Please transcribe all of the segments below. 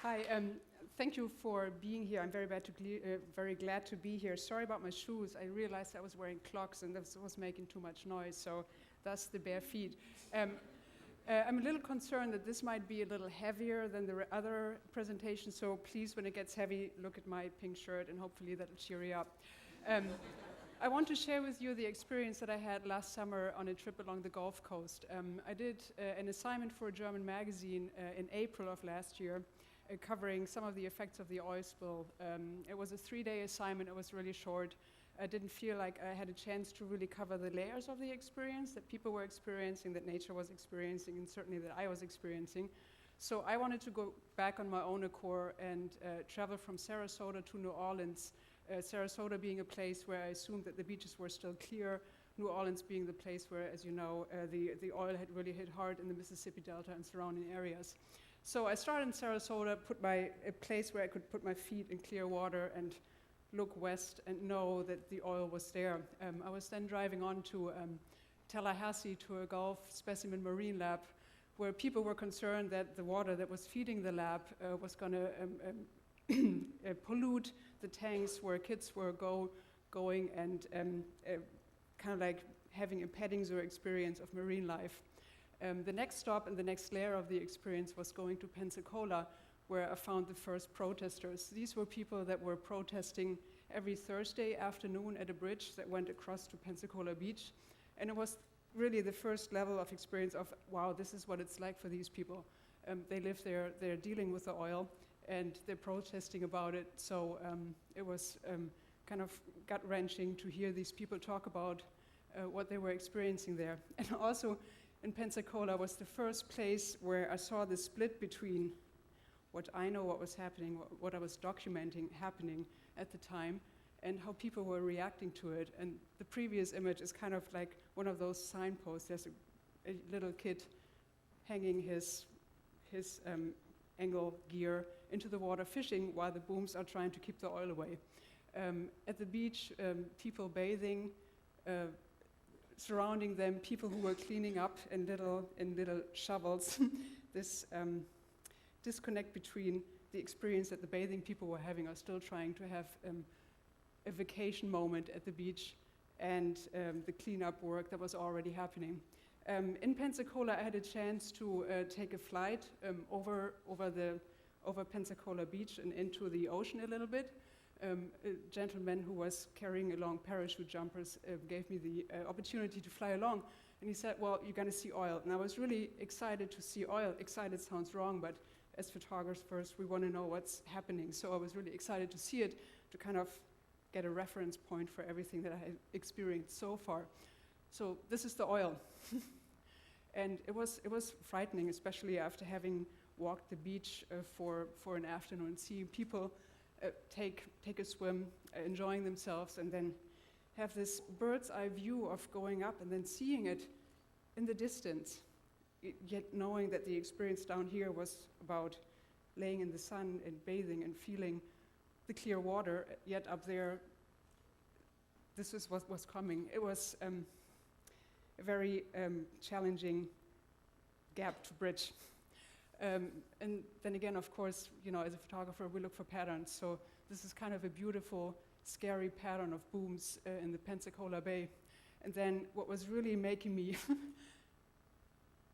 Hi, thank you for being here. I'm very glad to be here. Sorry about my shoes. I realized I was wearing clogs and this was making too much noise, so thus the bare feet. I'm a little concerned that this might be a little heavier than the other presentations, so please, when it gets heavy, look at my pink shirt and hopefully that'll cheer you up. I want to share with you the experience that I had last summer on a trip along the Gulf Coast. I did an assignment for a German magazine in April of last year, covering some of the effects of the oil spill. It was a 3-day assignment. It was really short. I didn't feel like I had a chance to really cover the layers of the experience that people were experiencing, that nature was experiencing, and certainly that I was experiencing. So I wanted to go back on my own accord and travel from Sarasota to New Orleans, Sarasota being a place where I assumed that the beaches were still clear, New Orleans being the place where, as you know, the oil had really hit hard in the Mississippi Delta and surrounding areas. So I started in Sarasota, a place where I could put my feet in clear water and look west and know that the oil was there. I was then driving on to Tallahassee to a Gulf Specimen Marine Lab, where people were concerned that the water that was feeding the lab was going to pollute the tanks where kids were going and kind of like having a petting zoo experience of marine life. The next stop and the next layer of the experience was going to Pensacola, where I found the first protesters. These were people that were protesting every Thursday afternoon at a bridge that went across to Pensacola Beach. And it was really the first level of experience of, wow, this is what it's like for these people. They live there, they're dealing with the oil, and they're protesting about it. So it was kind of gut-wrenching to hear these people talk about what they were experiencing there. And also, in Pensacola was the first place where I saw the split between what I know what was happening, what I was documenting happening at the time, and how people were reacting to it. And the previous image is kind of like one of those signposts. There's a little kid hanging his angle gear into the water fishing while the booms are trying to keep the oil away. At the beach, people bathing, surrounding them, people who were cleaning up in little shovels. This disconnect between the experience that the bathing people were having, are still trying to have a vacation moment at the beach, and the cleanup work that was already happening. In Pensacola, I had a chance to take a flight over Pensacola Beach and into the ocean a little bit. A gentleman who was carrying along parachute jumpers gave me the opportunity to fly along, and he said, well, you're going to see oil. And I was really excited to see oil. Excited sounds wrong, but as photographers, we want to know what's happening. So I was really excited to see it, to kind of get a reference point for everything that I had experienced so far. So this is the oil. And it was frightening, especially after having walked the beach for an afternoon, seeing people take a swim, enjoying themselves, and then have this bird's eye view of going up and then seeing it in the distance, yet knowing that the experience down here was about laying in the sun and bathing and feeling the clear water, yet up there, this is what was coming. It was a very challenging gap to bridge. And then again, of course, you know, as a photographer, we look for patterns. So this is kind of a beautiful, scary pattern of booms in the Pensacola Bay. And then what was really making me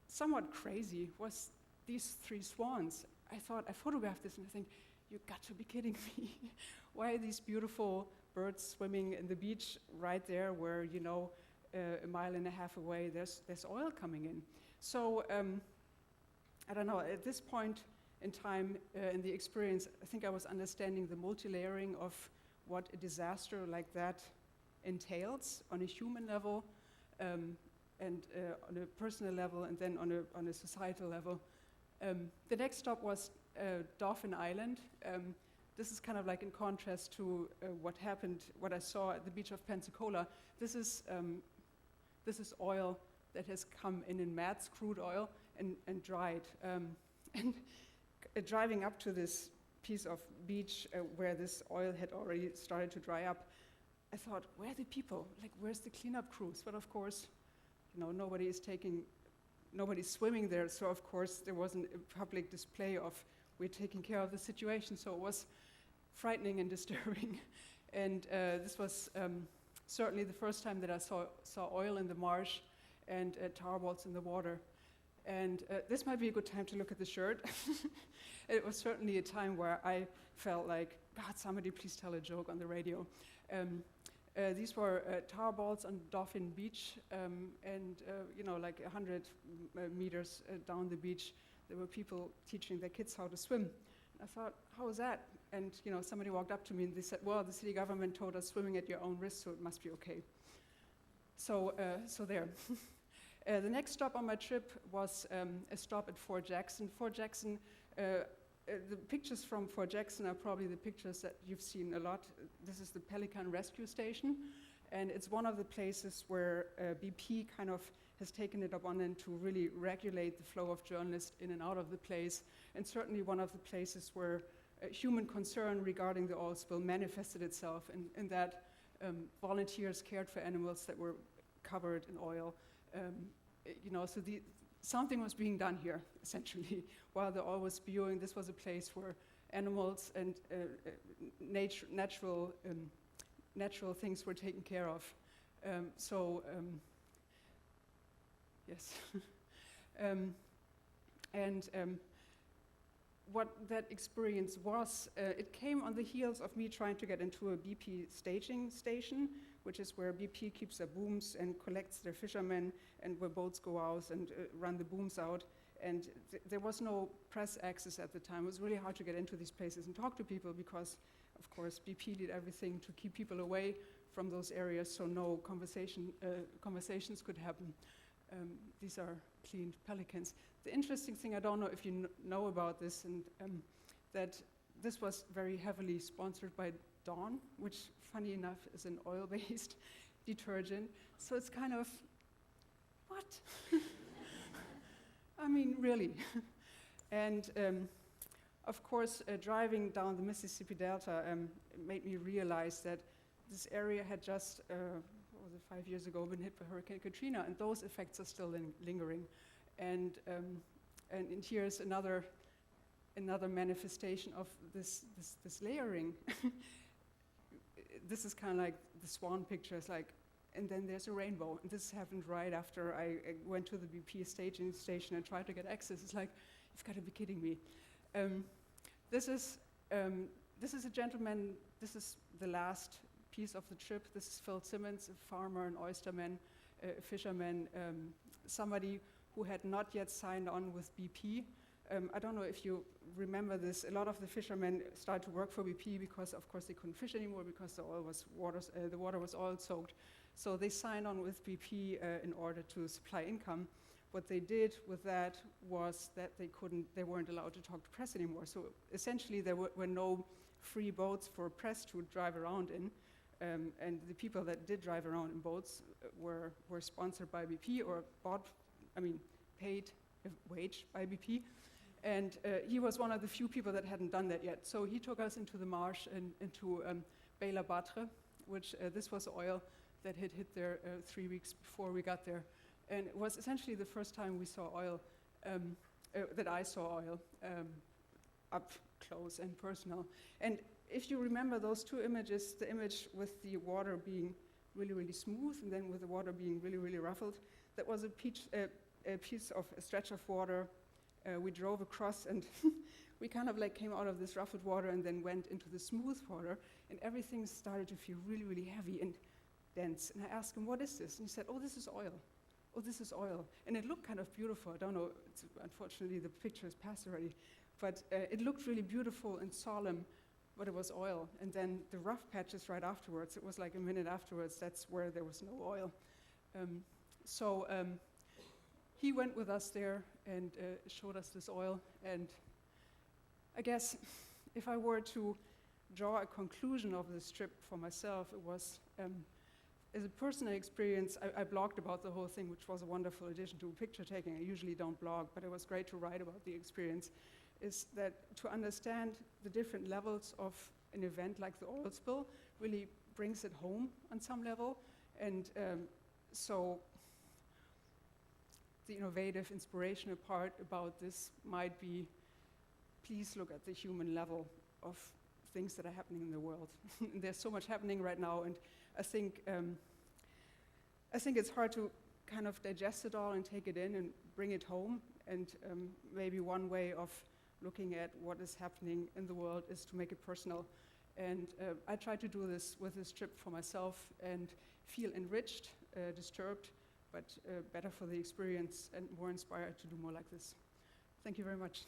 somewhat crazy was these 3 swans. I thought, I photographed this and I think, you got to be kidding me. Why are these beautiful birds swimming in the beach right there where, you know, a mile and a half away, there's oil coming in? So, I don't know, at this point in time in the experience, I think I was understanding the multi-layering of what a disaster like that entails on a human level, and on a personal level, and then on a societal level. The next stop was Dauphin Island. This is kind of like in contrast to what I saw at the beach of Pensacola. This is oil that has come in mats, crude oil, and dried. And driving up to this piece of beach where this oil had already started to dry up, I thought, where are the people? Like, where's the cleanup crews? But of course, you know, nobody's swimming there, so of course there wasn't a public display of we're taking care of the situation. So it was frightening and disturbing. And this was certainly the first time that I saw oil in the marsh and tar balls in the water. And this might be a good time to look at the shirt. It was certainly a time where I felt like, God, somebody please tell a joke on the radio. These were tar balls on Dauphin Beach, and like 100 meters down the beach, there were people teaching their kids how to swim. I thought, how is that? And somebody walked up to me and they said, well, the city government told us swimming at your own risk, so it must be okay. So there. The next stop on my trip was a stop at Fort Jackson. Fort Jackson, the pictures from Fort Jackson are probably the pictures that you've seen a lot. This is the Pelican Rescue Station, and it's one of the places where BP kind of has taken it upon them to really regulate the flow of journalists in and out of the place, and certainly one of the places where human concern regarding the oil spill manifested itself in that volunteers cared for animals that were covered in oil. So something was being done here, essentially. While the oil was spewing, this was a place where animals and natural things were taken care of. Yes. What that experience was, it came on the heels of me trying to get into a BP staging station, which is where BP keeps their booms and collects their fishermen, and where boats go out and run the booms out. And there was no press access at the time. It was really hard to get into these places and talk to people because, of course, BP did everything to keep people away from those areas, so no conversations could happen. These are cleaned pelicans. The interesting thing, I don't know if you know about this, and that this was very heavily sponsored by Dawn, which, funny enough, is an oil-based detergent. So it's kind of, what? I mean, really. And of course, driving down the Mississippi Delta made me realize that this area had just, 5 years ago, been hit by Hurricane Katrina, and those effects are still lingering. And here's another manifestation of this layering. This is kind of like the swan picture. It's like, and then there's a rainbow. And this happened right after I went to the BP staging station and tried to get access. It's like, you've got to be kidding me. This is a gentleman. This is the last piece of the trip. This is Phil Simmons, a farmer, an oysterman, a fisherman, somebody who had not yet signed on with BP. I don't know if you remember this. A lot of the fishermen started to work for BP because, of course, they couldn't fish anymore because the water was oil soaked. So they signed on with BP in order to supply income. What they did with that was that they weren't allowed to talk to press anymore. So essentially, there were no free boats for press to drive around in. And the people that did drive around in boats were sponsored by BP or paid a wage by BP. And he was one of the few people that hadn't done that yet. So he took us into the marsh and into Bay La Batre, which this was oil that had hit there 3 weeks before we got there. And it was essentially the first time we saw oil, that I saw oil up close and personal. And if you remember those two images, the image with the water being really, really smooth, and then with the water being really, really ruffled, that was a stretch of water we drove across, and we kind of like came out of this ruffled water and then went into the smooth water, and everything started to feel really, really heavy and dense. And I asked him, what is this? And he said, oh, this is oil. Oh, this is oil. And it looked kind of beautiful. I don't know, unfortunately the picture is past already, but it looked really beautiful and solemn, but it was oil. And then the rough patches right afterwards, it was like a minute afterwards, that's where there was no oil. He went with us there and showed us this oil. And I guess if I were to draw a conclusion of this trip for myself, it was, as a personal experience, I blogged about the whole thing, which was a wonderful addition to picture taking. I usually don't blog, but it was great to write about the experience, is that to understand the different levels of an event like the oil spill really brings it home on some level. And so the innovative, inspirational part about this might be please look at the human level of things that are happening in the world. There's so much happening right now, and I think it's hard to kind of digest it all and take it in and bring it home. And maybe one way of looking at what is happening in the world is to make it personal. And I try to do this with this trip for myself and feel enriched, disturbed, but better for the experience and more inspired to do more like this. Thank you very much.